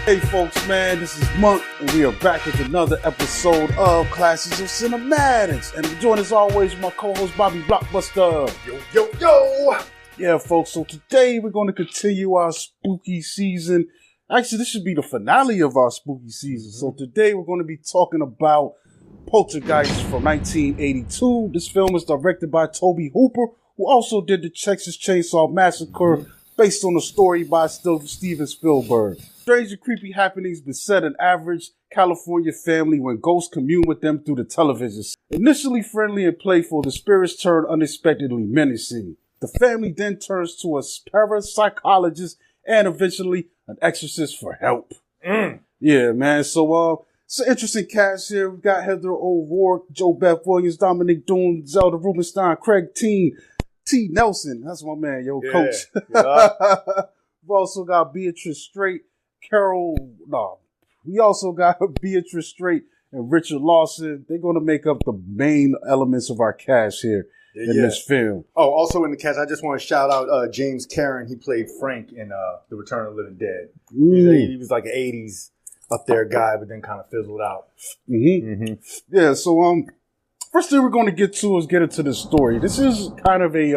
Hey folks, man, this is Monk, and we are back with another episode of Classes of Cinematics. And join as always my co-host Bobby Blockbuster. Yo! Yeah, folks, so today we're going to continue our spooky season. Actually, this should be the finale of our spooky season. So today we're going to be talking about Poltergeist from 1982. This film is directed by Tobe Hooper, who also did the Texas Chainsaw Massacre, based on a story by Steven Spielberg. Strange and creepy happenings beset an average California family when ghosts commune with them through the television. Initially friendly and playful, the spirits turn unexpectedly menacing. The family then turns to a parapsychologist and eventually an exorcist for help. Yeah, man. So, it's an interesting cast here. We've got Heather O'Rourke, JoBeth Williams, Dominique Dunne, Zelda Rubinstein, Craig T. Nelson. That's my man, coach. Yeah. We've also got Beatrice Straight, we also got Beatrice Straight and Richard Lawson. They're going to make up the main elements of our cast here in this film. Oh, also in the cast, I just want to shout out James Karen. He played Frank in The Return of the Living Dead. He was like an 80s up there guy, but then kind of fizzled out. Yeah, so first thing we're going to get into this story. This is kind of a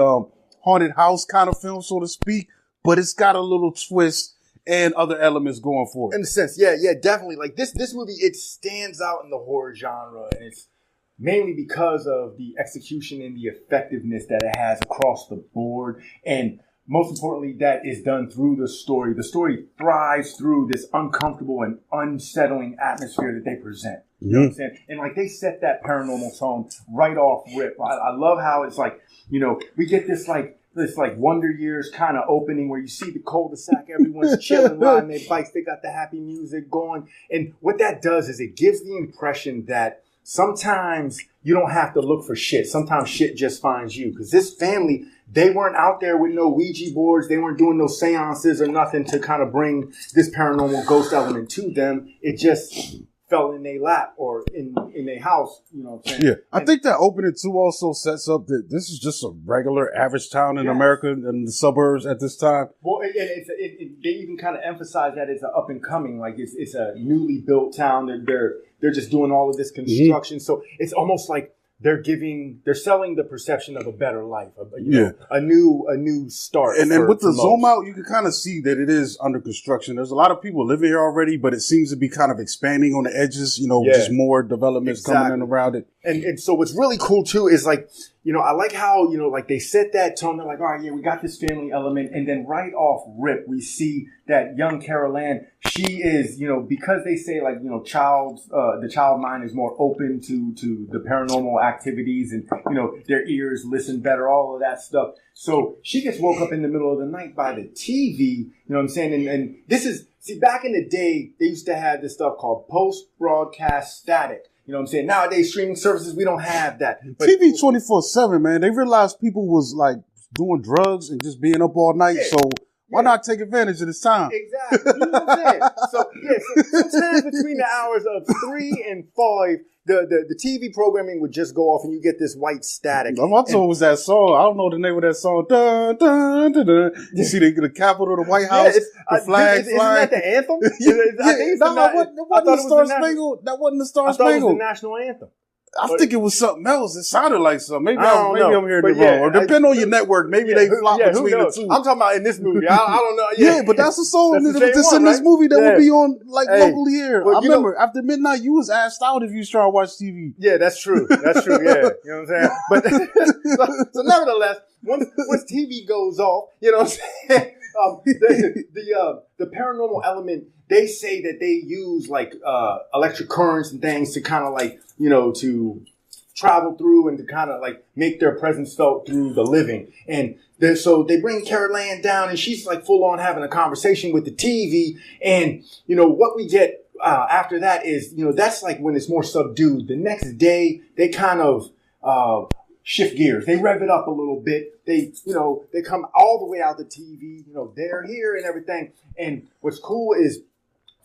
haunted house kind of film, so to speak, but it's got a little twist and other elements going for it. In a sense, yeah, definitely. Like this movie, it stands out in the horror genre, and it's mainly because of the execution and the effectiveness that it has across the board, and most importantly, that is done through the story. The story thrives through this uncomfortable and unsettling atmosphere that they present. You know what I'm saying? And like they set that paranormal tone right off rip. I love how it's like, we get this Wonder Years kind of opening where you see the cul-de-sac, everyone's chilling, riding their bikes, they got the happy music going. And what that does is it gives the impression that sometimes you don't have to look for shit. Sometimes shit just finds you. Because this family, they weren't out there with no Ouija boards. They weren't doing no seances or nothing to kind of bring this paranormal ghost element to them. It just fell in their lap or in their house, you know what I'm saying? Yeah. I think that opening too also sets up that this is just a regular average town in America and the suburbs at this time. Well, they even kind of emphasize that it's an up and coming, like it's a newly built town. They're just doing all of this construction. So it's almost like they're selling the perception of a better life, a new start. And then with the zoom out, you can kind of see that it is under construction. There's a lot of people living here already, but it seems to be kind of expanding on the edges, just more developments coming in around it. And so what's really cool too is like, I like how, like they set that tone. They're like, all right, we got this family element. And then right off rip, we see that young Carol Ann, she is, because they say like, the child mind is more open to the paranormal activities and, their ears listen better, all of that stuff. So she gets woke up in the middle of the night by the TV, you know what I'm saying? And this is, back in the day, they used to have this stuff called post-broadcast static. You know what I'm saying? Nowadays, streaming services, we don't have that. But TV 24/7, man. They realized people was like doing drugs and just being up all night. So why not take advantage of this time? Exactly. You know what I'm saying? So sometimes between the hours of 3 and 5, the TV programming would just go off and you get this white static. My told was that song. I don't know the name of that song. Dun, dun, dun, dun. You see the Capitol, the White House, the flag isn't flying. that the anthem? That wasn't the Star Spangled. That wasn't the Star Spangled. It was the national anthem. I think it was something else. It sounded like something. Maybe I'm hearing it wrong. Or depending on your network, maybe they flop between the two. I'm talking about in this movie. I don't know. Yeah, but that's a song that's in this movie that would be on locally here. I remember after midnight, you was asked out if you was trying to watch TV. Yeah, that's true. That's true. Yeah, you know what I'm saying. But so nevertheless, once TV goes off, you know what I'm saying. The paranormal element, they say that they use like electric currents and things to kind of like, to travel through and to kind of like make their presence felt through the living. And so they bring Carol Ann down and she's like full on having a conversation with the TV. And, what we get after that is, that's like when it's more subdued. The next day, they kind of shift gears. They rev it up a little bit. They come all the way out the TV, they're here and everything. And what's cool is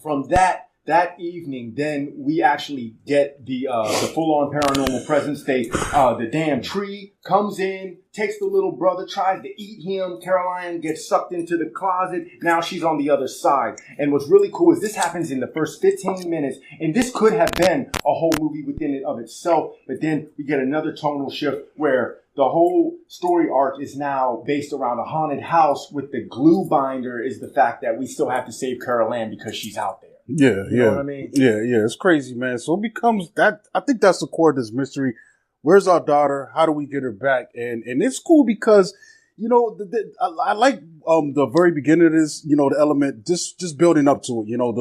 from that that evening, then we actually get the full-on paranormal presence. The damn tree comes in, takes the little brother, tries to eat him. Caroline gets sucked into the closet. Now she's on the other side. And what's really cool is this happens in the first 15 minutes. And this could have been a whole movie within it of itself. But then we get another tonal shift where the whole story arc is now based around a haunted house, with the glue binder is the fact that we still have to save Carol Ann because she's out there. Yeah, You know what I mean? Yeah, it's crazy, man. So it becomes that. I think that's the core of this mystery. Where's our daughter? How do we get her back? And it's cool because, you know, I like the very beginning of this, you know, the element, just building up to it, you know,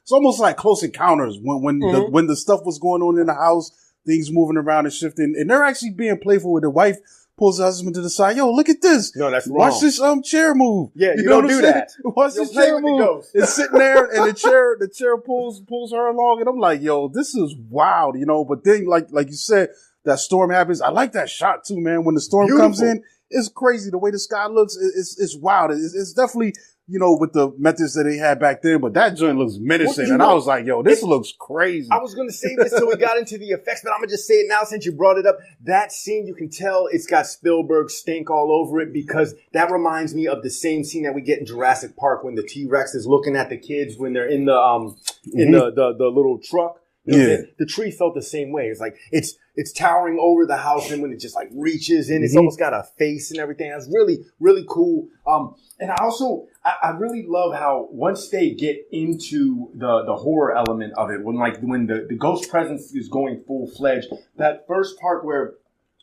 it's almost like Close Encounters when the stuff was going on in the house, things moving around and shifting, and they're actually being playful with the wife. Pulls the husband to the side. Yo, look at this. No, that's wrong. Watch this chair move. Yeah, you don't do that. Watch this chair move. It's sitting there, and the chair pulls her along, and I'm like, yo, this is wild, you know. But then, like you said, that storm happens. I like that shot too, man. When the storm comes in, it's crazy. The way the sky looks, it's wild. It's definitely, you know, with the methods that they had back then, but that joint looks menacing. And I was like, yo, this looks crazy. I was going to say this till we got into the effects, but I'm going to just say it now since you brought it up. That scene, you can tell it's got Spielberg stink all over it, because that reminds me of the same scene that we get in Jurassic Park when the T-Rex is looking at the kids when they're in the the little truck. You know, the tree felt the same way. It's like it's towering over the house, and when it just like reaches in, it's almost got a face and everything. That's really, really cool. And I really love how once they get into the horror element of it, when the ghost presence is going full fledged, that first part where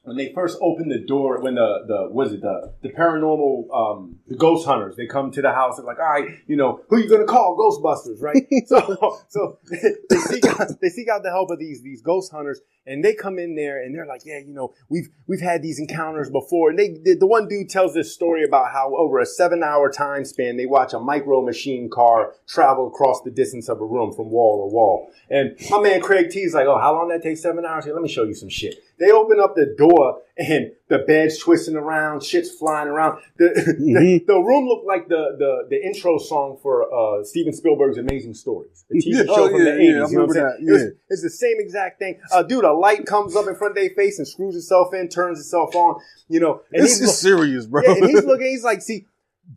when they first open the door, when the paranormal, the ghost hunters, they come to the house, they're like, all right, you know, who are you going to call? Ghostbusters, right? So they seek out the help of these ghost hunters, and they come in there and they're like, yeah, you know, we've had these encounters before. And the one dude tells this story about how over a 7-hour time span, they watch a micro machine car travel across the distance of a room from wall to wall. And my man Craig T's like, oh, how long that takes? 7 hours? Here, let me show you some shit. They open up the door and the bed's twisting around, shit's flying around. The room looked like the intro song for Steven Spielberg's Amazing Stories, the TV show from the 80s. You know what I'm saying? It's the same exact thing. Dude, a light comes up in front of their face and screws itself in, turns itself on. You know, and this is serious, bro. Yeah, and he's looking. He's like, see.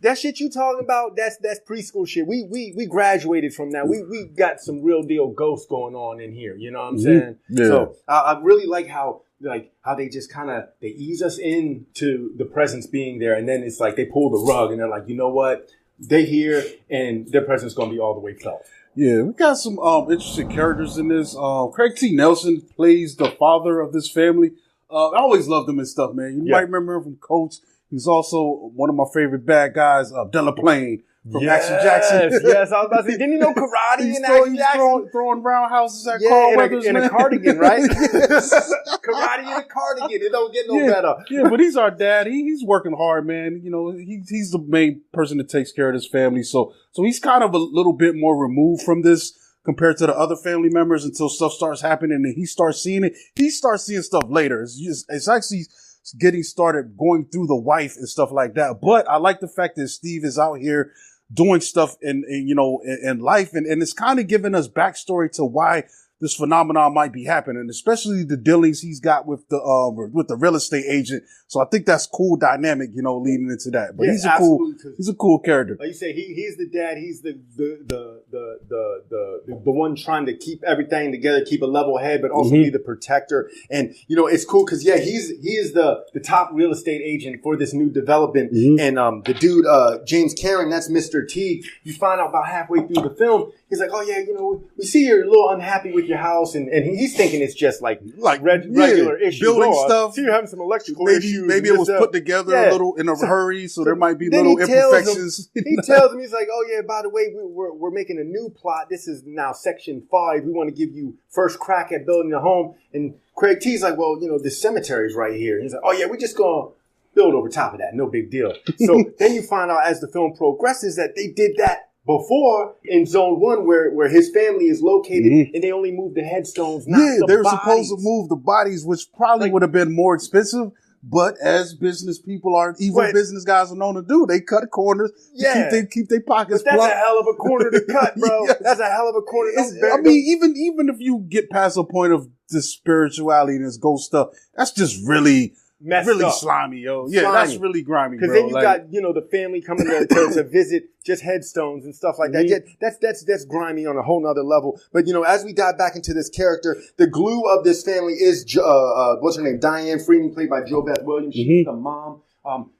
That shit you talking about, that's preschool shit. We graduated from that. We got some real deal ghosts going on in here. You know what I'm saying? Yeah. So I really like how they just they ease us into the presence being there, and then it's like they pull the rug and they're like, you know what? They here and their presence gonna be all the way felt. Yeah, we got some interesting characters in this. Craig T. Nelson plays the father of this family. I always loved him and stuff, man. You might remember him from Coach. He's also one of my favorite bad guys, Delaplane from Action Jackson. Yes, I was about to say, didn't he know karate in Action Jackson? Throwing roundhouses at Carl Weathers, in a cardigan, right? Karate in a cardigan. It don't get no better. Yeah, but he's our dad. He's working hard, man. You know, he's the main person that takes care of his family. So he's kind of a little bit more removed from this compared to the other family members until stuff starts happening and he starts seeing it. He starts seeing stuff later. It's actually getting started going through the wife and stuff like that. But I like the fact that Steve is out here doing stuff in life. And it's kind of giving us backstory to why this phenomenon might be happening, especially the dealings he's got with the real estate agent. So I think that's cool dynamic, you know, leading into that. But he's a cool character. Like you say, he's the dad. He's the one trying to keep everything together, keep a level head, but also be the protector. And you know, it's cool because he is the top real estate agent for this new development. And the dude James Karen, that's Mr. T. You find out about halfway through the film, he's like, oh yeah, you know, we see you're a little unhappy with your house, and he's thinking it's just like regular issues, building stuff. So you're having some electrical issues. Maybe it was put together a little in a hurry, so there might be little imperfections. He tells him, he's like, oh yeah, by the way, we're making a new plot. This is now section 5. We want to give you first crack at building a home. And Craig T's like, well, you know, this cemetery's right here. And he's like, oh yeah, we're just gonna build over top of that. No big deal. So then you find out as the film progresses that they did that before in Zone 1 where his family is located and they only moved the headstones, not the they were bodies. supposed to move the bodies, which probably would have been more expensive. But as business people are, even business guys are known to do, they cut corners to keep their pockets plugged. That's plugged. a hell of a corner to cut, bro. Yes. That's a hell of a corner. I mean, even if you get past a point of this spirituality and this ghost stuff, that's just really slimy, yo. Yeah, that's really grimy, bro. Because then you got, the family coming to visit just headstones and stuff like that. Yeah, that's grimy on a whole nother level. But, as we dive back into this character, the glue of this family is, what's her name? Diane Freeling, played by JoBeth Williams. She's the mom.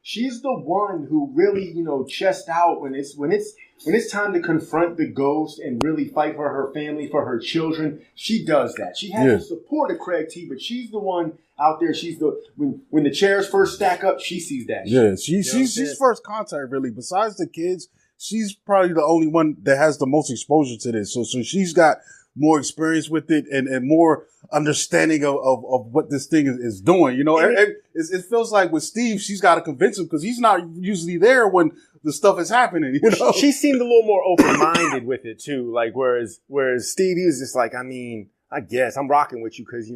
She's the one who really, chest out when it's time to confront the ghost and really fight for her family, for her children. She does that. She has the support of Craig T, but she's the one out there. She's when the chairs first stack up, she sees that. Yeah, she's first contact, really. Besides the kids, she's probably the only one that has the most exposure to this. So she's got more experience with it and more understanding of what this thing is doing. It feels like with Steve, she's got to convince him because he's not usually there when the stuff is happening. She seemed a little more open-minded with it too. Like whereas Steve, he was just like, I mean, I guess I'm rocking with you because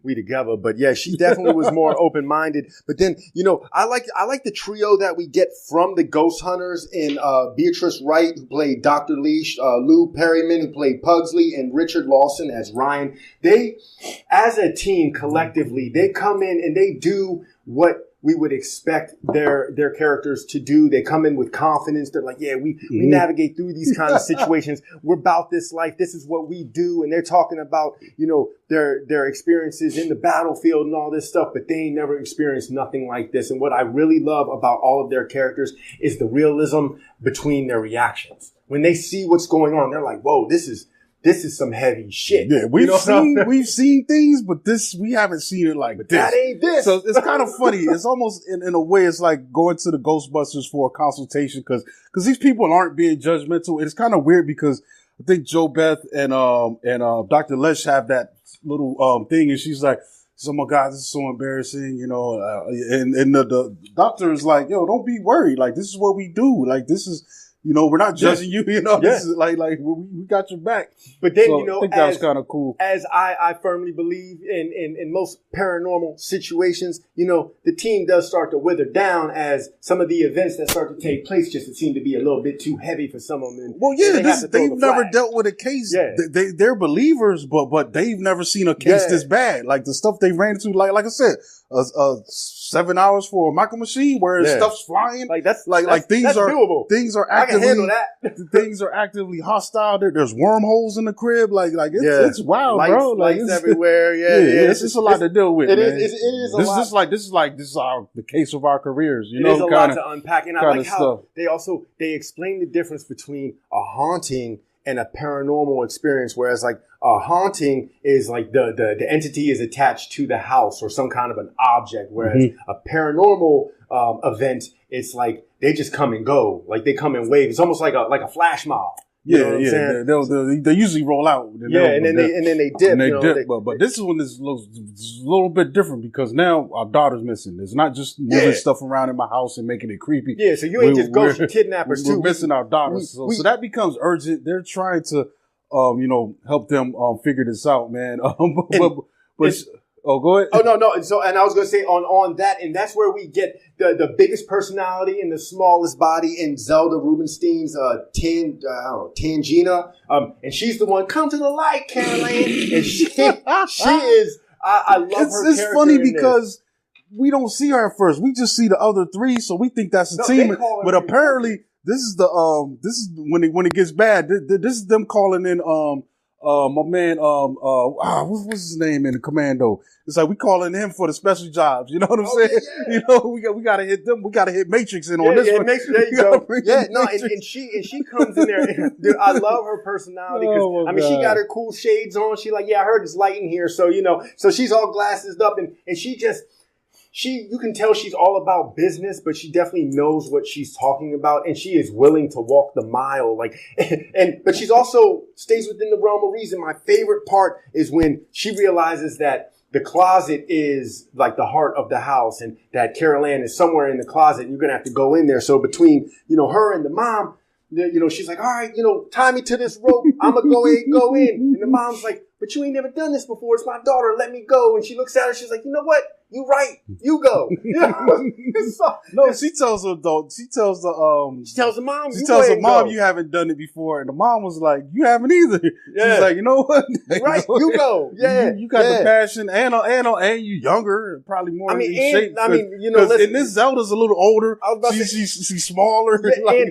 we together. But yeah, she definitely was more open-minded. But then, I like the trio that we get from the Ghost Hunters in Beatrice Wright, who played Dr. Leash, Lou Perryman, who played Pugsley, and Richard Lawson as Ryan. They, as a team, collectively, they come in and they do what we would expect their characters to do. They come in with confidence. They're like, yeah, we navigate through these kind of situations. We're about this life. This is what we do. And they're talking about, their experiences in the battlefield and all this stuff, but they ain't never experienced nothing like this. And what I really love about all of their characters is the realism between their reactions. When they see what's going on, they're like, whoa, this is some heavy shit. Yeah, we've seen things, but we haven't seen it like this. That ain't this. So it's kind of funny. It's almost in a way, it's like going to the Ghostbusters for a consultation because these people aren't being judgmental. It's kind of weird because I think JoBeth and Dr. Lesh have that little thing, and she's like, "Oh my God, this is so embarrassing," and the doctor is like, "Yo, don't be worried. Like this is what we do. Like this is." We're not judging you, this is like we got your back. But then, I think that was kind of cool. As I firmly believe in most paranormal situations, the team does start to wither down as some of the events that start to take place just seem to be a little bit too heavy for some of them. They've never dealt with a case. Yeah. They're believers, but they've never seen a case this bad. Like the stuff they ran into, like I said, 7 hours for a micro machine where stuff's flying. Like things are doable. Things are actively, I can handle that. Things are actively hostile. There's wormholes in the crib. It's wild, bro. Lights everywhere. It's just a lot to deal with. It is a lot. This is the case of our careers. There's a lot to unpack, and I like how they explain the difference between a haunting and a paranormal experience, whereas like a haunting is like the entity is attached to the house or some kind of an object, whereas a paranormal event, it's like they just come and go, like they come in waves. It's almost like a flash mob. They usually roll out. And then they dip. But this one is a little bit different because now our daughter's missing. It's not just moving stuff around in my house and making it creepy. Yeah, so you ain't just ghost kidnappers too. We're missing our daughter. So that becomes urgent. They're trying to, help them figure this out, man. Go ahead. Oh, no. So, and I was going to say on that, and that's where we get the biggest personality and the smallest body in Zelda Rubinstein's Tangina. And she's the one, come to the light, Caroline. And she is, I love her. It's funny because we don't see her at first. We just see the other three, so we think that's the team. But apparently, this is when it gets bad. This is them calling in, my man, what's his name in the commando? It's like we calling him for the special jobs. You know what I'm saying? Yeah. We gotta hit them. We gotta hit Matrix in on this one. There you go. Yeah, no, and she comes in there. Dude, I love her personality because she got her cool shades on. She like, I heard it's light in here, so so she's all glassed up, and you can tell she's all about business, but she definitely knows what she's talking about, and she is willing to walk the mile. But she's also stays within the realm of reason. My favorite part is when she realizes that the closet is like the heart of the house, and that Carol Ann is somewhere in the closet, and you're gonna have to go in there. So between her and the mom, she's like, all right, tie me to this rope. I'm gonna go in. And the mom's like, but you ain't never done this before. It's my daughter. Let me go. And she looks at her. She's like, you know what? You right. You go. You know? No, she tells her though. She tells the mom. She tells her mom, you haven't done it before, and the mom was like, you haven't either. Yeah. She's like, you know what? Right. You go. Yeah. You got the passion, and you younger, probably more in shape. Listen, and this Zelda's a little older. She's smaller. Yeah,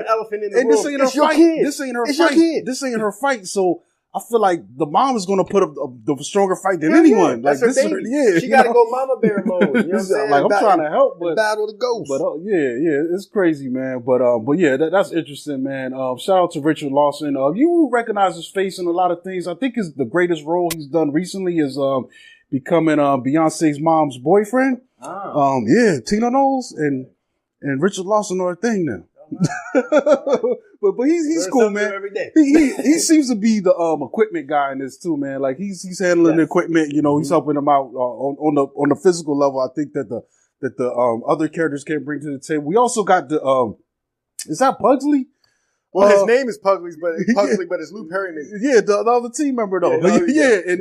elephant in the room. And this ain't her fight. This ain't her fight. This ain't her fight. So I feel like the mom is going to put up the stronger fight than anyone. That's like her baby. She got to go mama bear mode. You know what I'm saying? Like I'm trying to help, but battle the ghost. But it's crazy, man. But yeah, that's interesting, man. Shout out to Richard Lawson. You recognize his face in a lot of things. I think the greatest role he's done recently is becoming Beyonce's mom's boyfriend. Yeah, Tina Knowles and Richard Lawson are a thing now. but he's cool, man. Every day. he seems to be the equipment guy in this too, man. Like he's handling the equipment. You know, he's helping them out on the physical level. I think that the other characters can't bring to the table. We also got the is that Pugsley? Well, his name is Pugsley, but it's Lou Perryman. Yeah, the other team member though.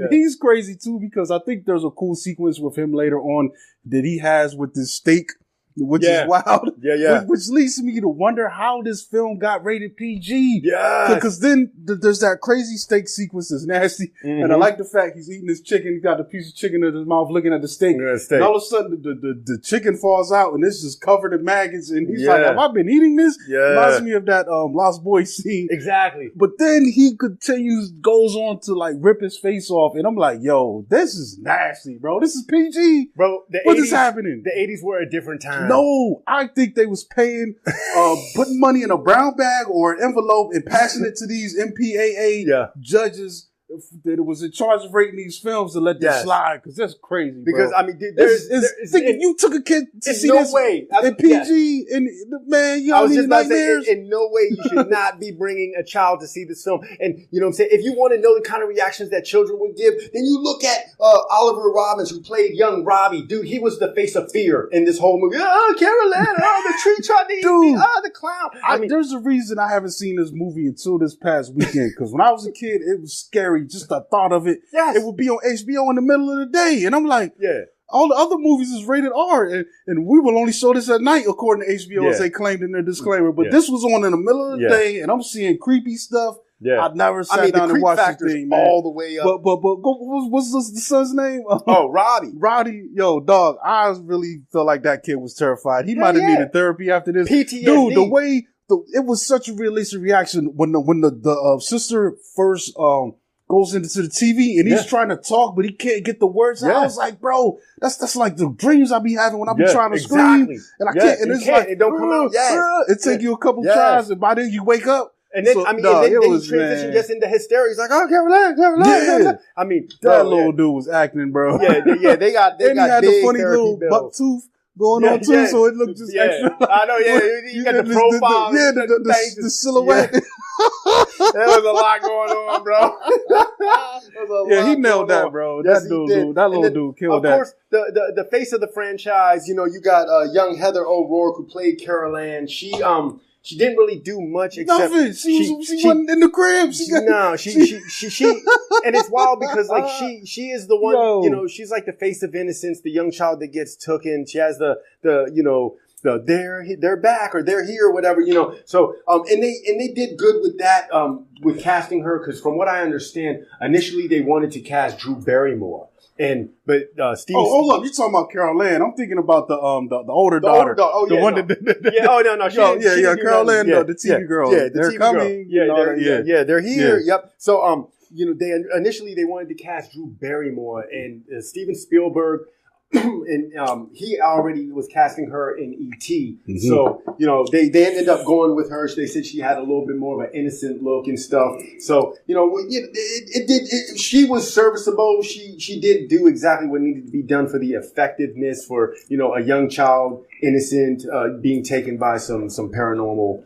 He's crazy too because I think there's a cool sequence with him later on that he has with this steak. Which is wild. Yeah. Which leads me to wonder how this film got rated PG. Yeah. Because then there's that crazy steak sequence that's nasty. Mm-hmm. And I like the fact he's eating his chicken. He's got a piece of chicken in his mouth looking at the steak. And all of a sudden the chicken falls out and it's just covered in maggots. And he's like, have I been eating this? Yeah. Reminds me of that Lost Boys scene. Exactly. But then he goes on to like rip his face off. And I'm like, yo, this is nasty, bro. This is PG. Bro, what is happening? The 80s were a different time. No, I think they was paying, putting money in a brown bag or an envelope and passing it to these MPAA judges that was in charge of rating these films to let them slide because that's crazy. Because bro. I mean, if you took a kid to see no this way. in PG, and man, you don't need nightmares. In no way you should not be bringing a child to see this film. And you know what I'm saying? If you want to know the kind of reactions that children would give, then you look at Oliver Robbins, who played young Robbie. Dude, he was the face of fear in this whole movie. Oh, Carolyn, the tree tried to eat me. Oh, the clown. I mean, there's a reason I haven't seen this movie until this past weekend because when I was a kid, it was scary. Just the thought of it. Yes. It would be on HBO in the middle of the day. And I'm like, all the other movies is rated R. And we will only show this at night, according to HBO, as they claimed in their disclaimer. But this was on in the middle of the day, and I'm seeing creepy stuff. Yeah. I've never sat down and watched this thing, man. All the way up. But what's the son's name? Robbie. Robbie, yo, dog, I really felt like that kid was terrified. He might have needed therapy after this. PTSD. Dude, the way... it was such a realistic reaction when the sister first goes into the TV and he's trying to talk, but he can't get the words out. I was like, bro, that's like the dreams I be having when I be trying to scream. And I can't. And it's like, it don't come out. It take you a couple tries, and by then you wake up. And then, then he transitioned just into hysteria. He's like, oh, Caroline. I mean, that little dude was acting, bro. They got he had big the funny little buck tooth going on too, so it looked just extra. I know, you got the profile. The silhouette. There was a lot going on, bro. He nailed that, bro. Yes, that little dude killed that. Of course, the face of the franchise, you got young Heather O'Rourke who played Carol-Ann. She didn't really do much except nothing. She wasn't in the crib. She and it's wild because like she is the one, she's like the face of innocence, the young child that gets taken. She has the they're back or they're here or whatever, So and they did good with that with casting her because from what I understand, initially they wanted to cast Drew Barrymore. But Steve. Oh, hold up! You're talking about Carol-Ann. I'm thinking about the older daughter. The one that. Carol-Ann, the TV girl. Yeah, they're coming. They're here. Yeah. Yep. So they initially they wanted to cast Drew Barrymore and Steven Spielberg. And he already was casting her in E.T. Mm-hmm. So they ended up going with her. They said she had a little bit more of an innocent look and stuff. So she was serviceable. She did do exactly what needed to be done for the effectiveness for a young child, innocent, being taken by some paranormal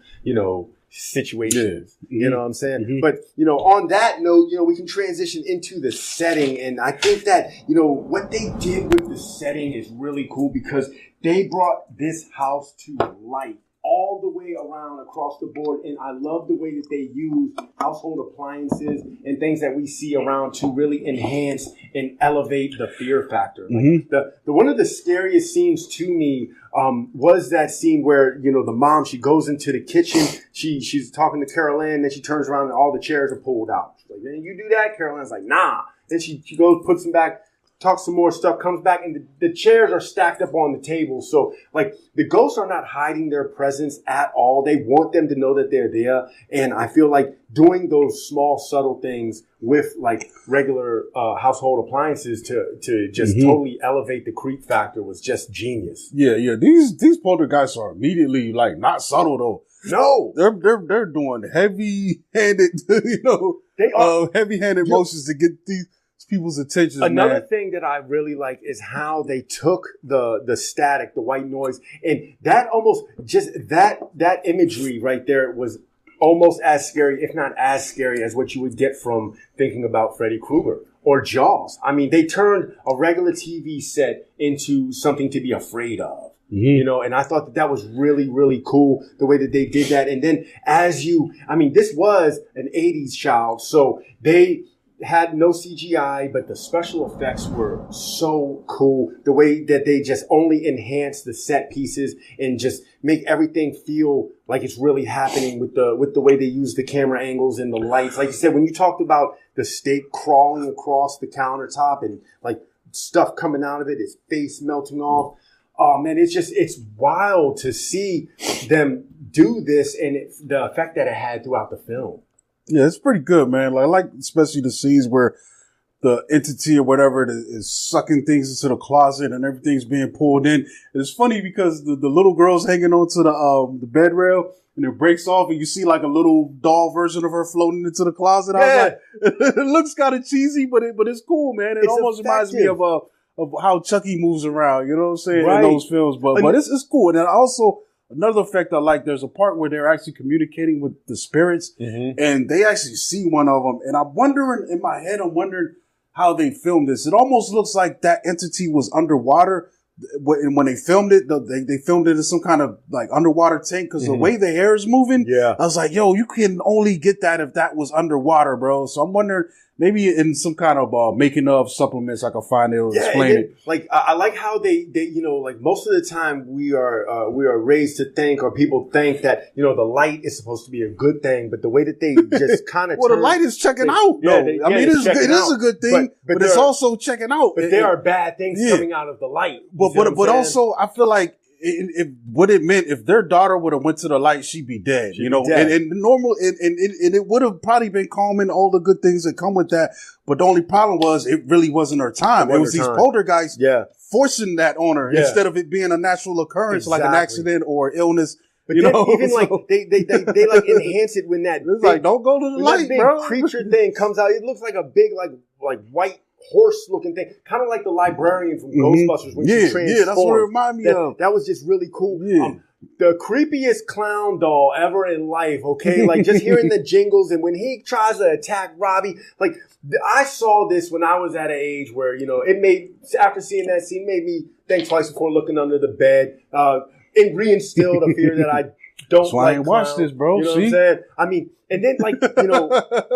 situations. You know what I'm saying? Mm-hmm. But, on that note, we can transition into the setting. And I think that, what they did with the setting is really cool because they brought this house to life all the way around across the board. And I love the way that they use household appliances and things that we see around to really enhance and elevate the fear factor. Like the one of the scariest scenes to me was that scene where, you know, the mom, she goes into the kitchen, she's talking to Carol Ann, then she turns around and all the chairs are pulled out. She's like, you do that? Carol Ann's like, nah. Then she goes, puts them back, talks some more stuff, comes back, and the chairs are stacked up on the table. So, like, the ghosts are not hiding their presence at all. They want them to know that they're there. And I feel like doing those small, subtle things with, like, regular household appliances to just totally elevate the creep factor was just genius. Yeah. These poltergeists are immediately, like, not subtle, though. No. They're doing heavy-handed, you know, they are heavy-handed motions to get these people's attention. Another thing that I really like is how they took the static, the white noise, and that almost just that imagery right there was almost as scary, if not as scary, as what you would get from thinking about Freddy Krueger or Jaws. I mean, they turned a regular TV set into something to be afraid of. You know, and I thought that was really, really cool, the way that they did that. And then this was an 80s child, so they had no CGI, but the special effects were so cool. The way that they just only enhance the set pieces and just make everything feel like it's really happening with the way they use the camera angles and the lights. Like you said, when you talked about the steak crawling across the countertop and like stuff coming out of it, his face melting off. Oh man, it's wild to see them do this and the effect that it had throughout the film. Yeah, it's pretty good, man. Like, I like especially the scenes where the entity or whatever is sucking things into the closet and everything's being pulled in. And it's funny because the little girl's hanging onto the bed rail and it breaks off and you see like a little doll version of her floating into the closet. Yeah. I was like, it looks kind of cheesy, but it's cool, man. It almost reminds me of how Chucky moves around, you know what I'm saying, in those films. But it's cool. And then also, another effect I like, there's a part where they're actually communicating with the spirits and they actually see one of them. And I'm wondering how they filmed this. It almost looks like that entity was underwater. And when they filmed it, they filmed it in some kind of like underwater tank because the way the hair is moving, I was like, yo, you can only get that if that was underwater, bro. So I'm wondering, maybe in some kind of making of supplements I can find it'll explain it. Like I like how they you know, like most of the time we are raised to think, or people think that, you know, the light is supposed to be a good thing, but the way that they just kind of well, the light is checking out. It is a good thing, but it's also checking out. But there are bad things coming out of the light. But also I feel like what it meant, if their daughter would have went to the light, she'd be dead, you know, and normal, and it would have probably been calming all the good things that come with that. But the only problem was it really wasn't her time. It was these poltergeists forcing that on her instead of it being a natural occurrence, like an accident or illness. But you know, even like they like enhance it when that it's like, don't go to the light, big bro. Creature thing comes out. It looks like a big like white horse-looking thing, kind of like the librarian from Ghostbusters when she transformed. Yeah, that's what it reminded me of. That was just really cool. Yeah. The creepiest clown doll ever in life, okay? Like, just hearing the jingles, and when he tries to attack Robbie, like, I saw this when I was at an age where, you know, after seeing that scene, made me think twice before looking under the bed. It reinstilled a fear that I don't That's why I ain't watched this, bro. You know what I'm saying? I mean, and then, like, you know,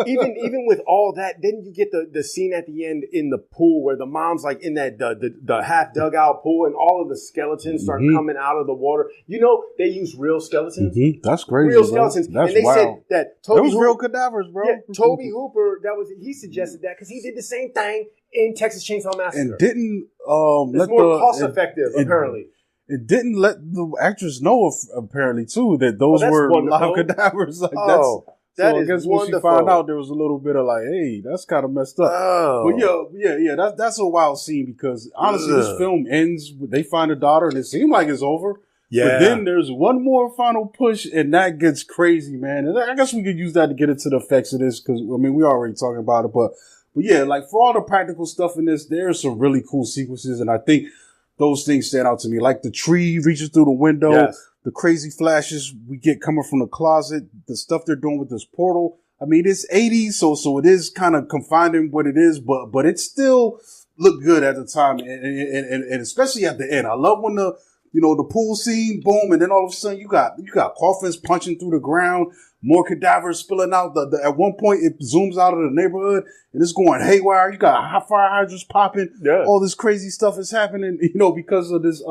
even with all that, then you get the scene at the end in the pool where the mom's like in that the half dugout pool, and all of the skeletons start coming out of the water. You know, they use real skeletons. That's crazy. Real skeletons. That's and they said that Toby Hooper, real cadavers, bro. Yeah, Toby Hooper, he suggested that because he did the same thing in Texas Chainsaw Massacre. And didn't it's more cost effective, apparently. It didn't let the actress know, apparently, too, that those were live cadavers. Like, I guess when she found out, there was a little bit of like, hey, that's kind of messed up. But yeah, that's a wild scene because honestly, this film ends, they find a daughter and it seemed like it's over. Yeah. But then there's one more final push and that gets crazy, man. And I guess we could use that to get into the effects of this because, I mean, we already talking about it. But yeah, like for all the practical stuff in this, there's some really cool sequences. And I think those things stand out to me, like the tree reaching through the window, the crazy flashes we get coming from the closet, the stuff they're doing with this portal. I mean, it's 80s, so it is kind of confined in what it is, but it still looked good at the time, and especially at the end. I love when the the pool scene, boom, and then all of a sudden you got coffins punching through the ground, more cadavers spilling out. At one point it zooms out of the neighborhood and it's going haywire. You got fire hydrants popping. Yeah. All this crazy stuff is happening, because of this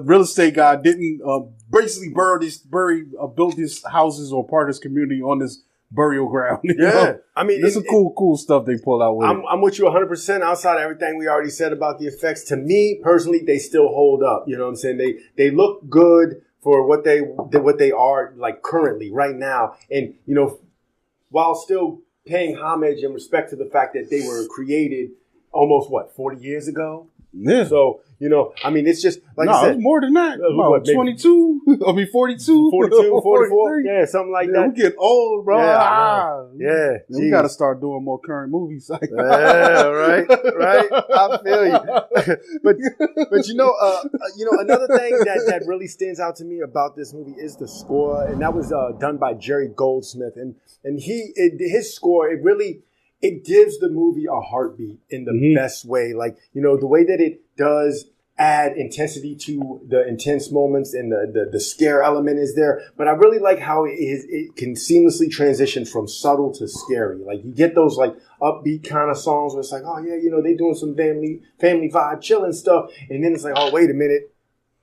real estate guy didn't basically build these houses or part of his community on this burial ground. I mean, it's cool stuff they pull out with. I'm with you 100%. Outside of everything we already said about the effects, to me personally, they still hold up. You know what I'm saying? They look good for what they are like currently right now, and while still paying homage and respect to the fact that they were created almost 40 years ago. Yeah. So. I mean, it's just like I said. It's more than that. 22. 42. 42, 44. Yeah, something like that. We get old, bro. Yeah. We got to start doing more current movies. Yeah, right. I feel you. but another thing that really stands out to me about this movie is the score, and that was done by Jerry Goldsmith, and his score, it gives the movie a heartbeat in the best way. Like, the way that it does add intensity to the intense moments and the scare element is there. But I really like how it can seamlessly transition from subtle to scary. Like, you get those like upbeat kind of songs where it's like, oh yeah, they doing some family vibe, chilling stuff. And then it's like, oh, wait a minute.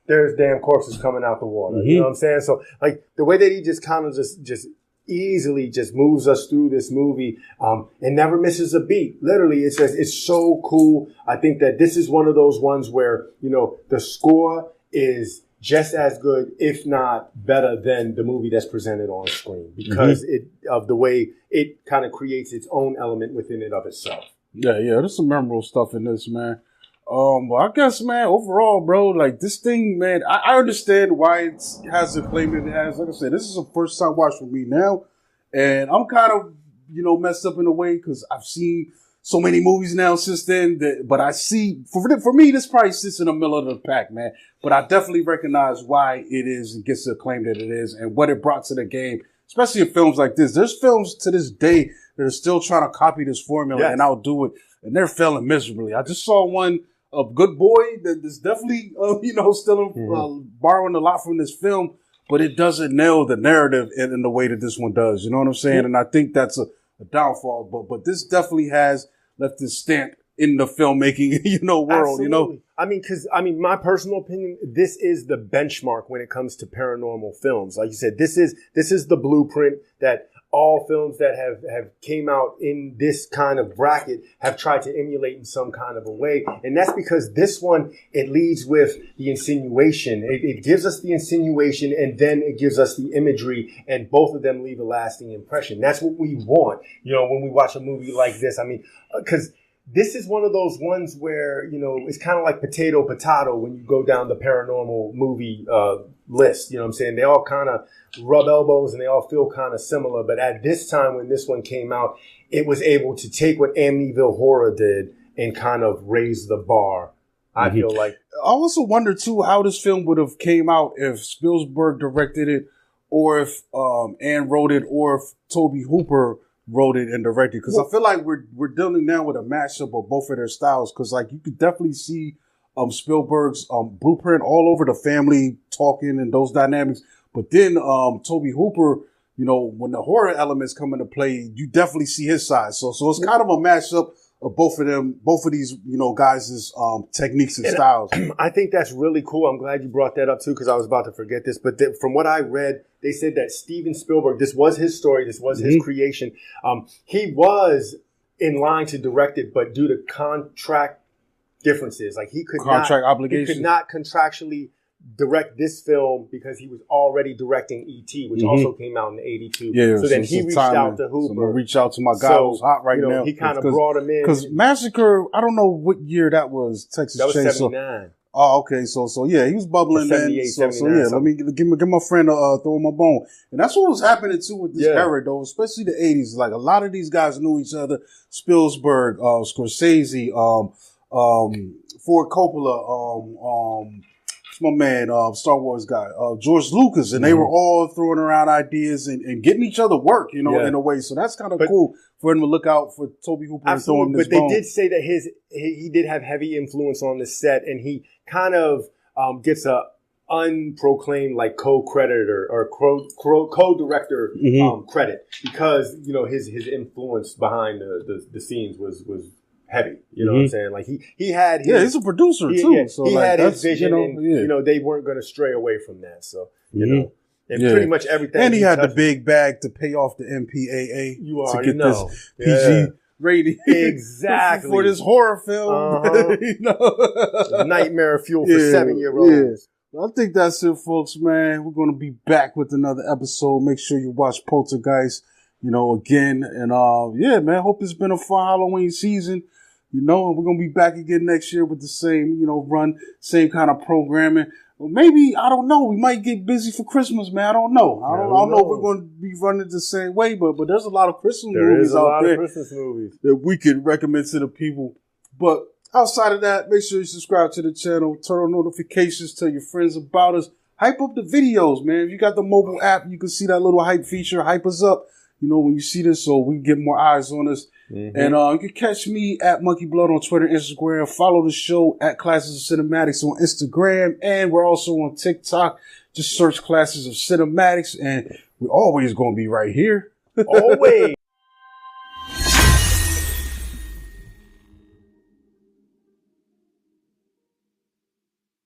There's damn corpses coming out the water. You know what I'm saying? So like the way that he just kind of just easily just moves us through this movie and never misses a beat. Literally, it's so cool. I think that this is one of those ones where, the score is just as good, if not better than the movie that's presented on screen because of the way it kind of creates its own element within it of itself. Yeah, there's some memorable stuff in this, man. Well, I guess, man, overall, bro, like this thing, man, I understand why it has the claim that it has. Like I said, this is a first time watch for me now. And I'm kind of, messed up in a way because I've seen so many movies now since then. But I see, for me, this probably sits in the middle of the pack, man. But I definitely recognize why it is and gets the acclaim that it is and what it brought to the game, especially in films like this. There's films to this day that are still trying to copy this formula and outdo it. And they're failing miserably. I just saw one. A Good Boy that is definitely, still borrowing a lot from this film, but it doesn't nail the narrative in the way that this one does. You know what I'm saying? And I think that's a downfall. But this definitely has left its stamp in the filmmaking, world. Absolutely. I mean, my personal opinion, this is the benchmark when it comes to paranormal films. Like you said, this is the blueprint that all films that have came out in this kind of bracket have tried to emulate in some kind of a way. And that's because this one, it leads with the insinuation. It gives us the insinuation and then it gives us the imagery, and both of them leave a lasting impression. That's what we want, when we watch a movie like this. I mean, because this is one of those ones where, it's kind of like potato when you go down the paranormal movie list. You know what I'm saying? They all kind of rub elbows and they all feel kind of similar. But at this time, when this one came out, it was able to take what Amityville Horror did and kind of raise the bar. I feel like. I also wonder, too, how this film would have came out if Spielberg directed it or if Anne wrote it or if Tobe Hooper wrote it and directed, because I feel like we're dealing now with a mashup of both of their styles, because like you could definitely see Spielberg's blueprint all over the family talking and those dynamics, but then Tobe Hooper, when the horror elements come into play, you definitely see his side. So it's kind of a mashup of both of these guys' techniques and styles. I think that's really cool. I'm glad you brought that up too, because I was about to forget this. But from what I read, they said that Steven Spielberg, this was his story, this was his creation. He was in line to direct it, but due to contract differences, like he could not contractually direct this film because he was already directing E.T., which also came out in '82. Yeah, so then he reached out to Hooper. So I'm gonna reach out to my guy who's hot right now. He kind of brought him in. Because Massacre, I don't know what year that was, Texas Chainsaw. That was 79. Oh, okay. So yeah, he was bubbling then. So yeah, let me give my friend throw him a bone. And that's what was happening too with this era though, especially the 80s. Like a lot of these guys knew each other. Spielberg, Scorsese, Ford Coppola, my man, Star Wars guy, George Lucas, and they were all throwing around ideas and getting each other work, in a way. So that's kind of cool for him to look out for Tobe Hooper and throw him this bone. But they did say that he did have heavy influence on the set, and he kind of gets a unproclaimed like co-creditor or co-director credit because his influence behind the scenes was heavy. You know what I'm saying? Like he had his, he's a producer too. So he like, had his vision, and they weren't going to stray away from that. So and pretty much everything. And he had the big bag to pay off the MPAA to get this PG rating exactly for this horror film. Nightmare fuel for 7-year-olds. I think that's it, folks, man. We're going to be back with another episode. Make sure you watch Poltergeist, again. And, man, hope it's been a fun Halloween season. And we're going to be back again next year with the same, run, same kind of programming. Well, maybe, I don't know. We might get busy for Christmas, man. I don't know. I don't know if we're going to be running the same way, but there's a lot of Christmas movies out there that we could recommend to the people. But outside of that, make sure you subscribe to the channel, turn on notifications, tell your friends about us. Hype up the videos, man. If you got the mobile app, you can see that little hype feature. Hype us up, when you see this, so we get more eyes on us. And you can catch me at Monkey Blood on Twitter and Instagram. Follow the show at Classes of Cinematics on Instagram. And we're also on TikTok. Just search Classes of Cinematics. And we're always going to be right here. Always.